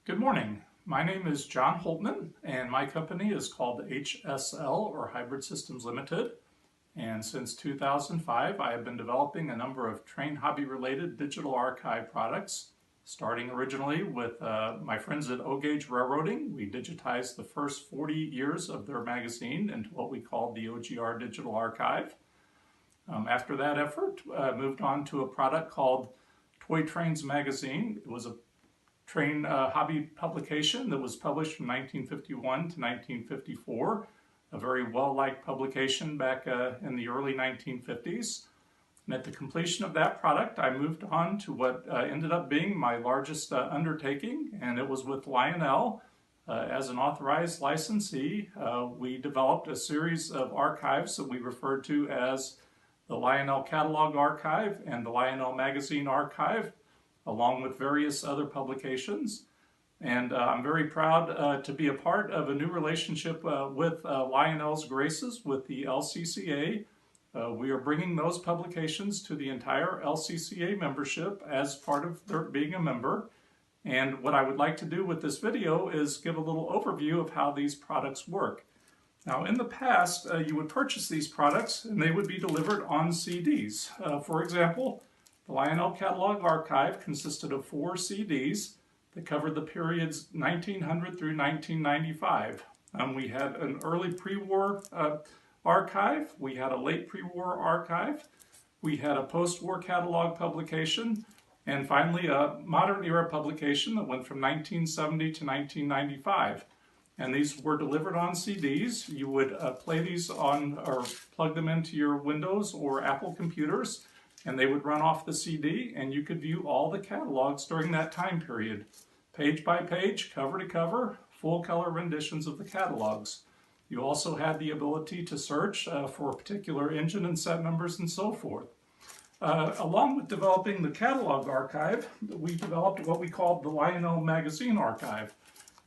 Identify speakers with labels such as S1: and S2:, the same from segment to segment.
S1: Good morning. My name is John Holtmann, and my company is called HSL, or Hybrid Systems Limited. And since 2005, I have been developing a number of train hobby-related digital archive products, starting originally with my friends at O-Gauge Railroading. We digitized the first 40 years of their magazine into what we called the OGR Digital Archive. After that effort, moved on to a product called Toy Trains Magazine. It was a train hobby publication that was published from 1951 to 1954, a very well-liked publication back in the early 1950s. And at the completion of that product, I moved on to what ended up being my largest undertaking, and it was with Lionel. As an authorized licensee, we developed a series of archives that we referred to as the Lionel Catalog Archive and the Lionel Magazine Archive, along with various other publications. And I'm very proud to be a part of a new relationship with Lionel's Graces with the LCCA. We are bringing those publications to the entire LCCA membership as part of their being a member. And what I would like to do with this video is give a little overview of how these products work. Now, in the past, you would purchase these products and they would be delivered on CDs. For example, the Lionel Catalog Archive consisted of 4 CDs that covered the periods 1900 through 1995. We had an early pre-war archive, we had a late pre-war archive, we had a post-war catalog publication, and finally a modern era publication that went from 1970 to 1995. And these were delivered on CDs. You would play these on or plug them into your Windows or Apple computers, and they would run off the CD, and you could view all the catalogs during that time period. Page by page, cover to cover, full color renditions of the catalogs. You also had the ability to search for a particular engine and set numbers and so forth. Along with developing the catalog archive, we developed what we called the Lionel Magazine Archive.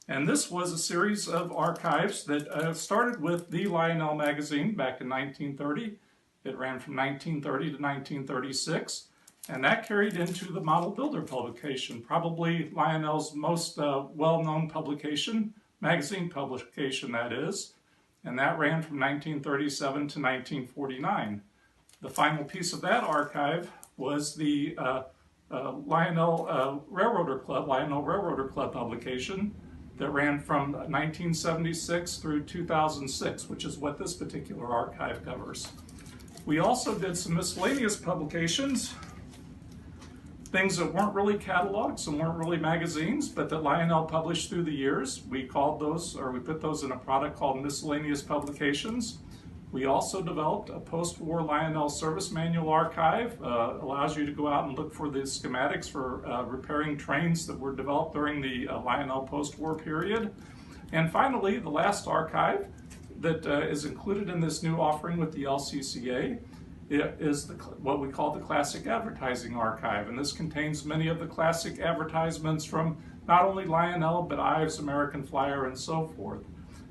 S1: And this was a series of archives that started with the Lionel Magazine back in 1930. It ran from 1930 to 1936, and that carried into the Model Builder publication, probably Lionel's most well-known publication, magazine publication that is, and that ran from 1937 to 1949. The final piece of that archive was the Lionel Railroader Club publication that ran from 1976 through 2006, which is what this particular archive covers. We also did some miscellaneous publications, things that weren't really catalogs and weren't really magazines, but that Lionel published through the years. We called those, or we put those in a product called miscellaneous publications. We also developed a post-war Lionel service manual archive. Allows you to go out and look for the schematics for repairing trains that were developed during the Lionel post-war period. And finally, the last archive that is included in this new offering with the LCCA is what we call the Classic Advertising Archive. And this contains many of the classic advertisements from not only Lionel, but Ives, American Flyer, and so forth.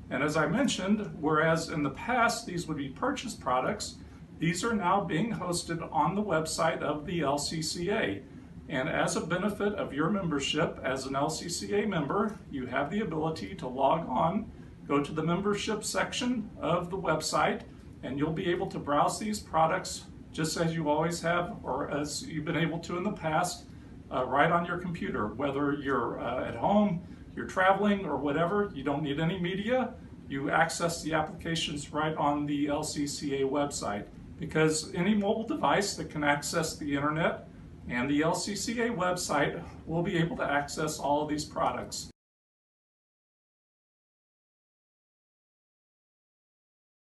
S1: And as I mentioned, whereas in the past these would be purchased products, these are now being hosted on the website of the LCCA. And as a benefit of your membership as an LCCA member, you have the ability to log on, go to the membership section of the website, and you'll be able to browse these products just as you always have, or as you've been able to in the past, right on your computer. Whether you're at home, you're traveling, or whatever, you don't need any media. You access the applications right on the LCCA website, because any mobile device that can access the internet and the LCCA website will be able to access all of these products.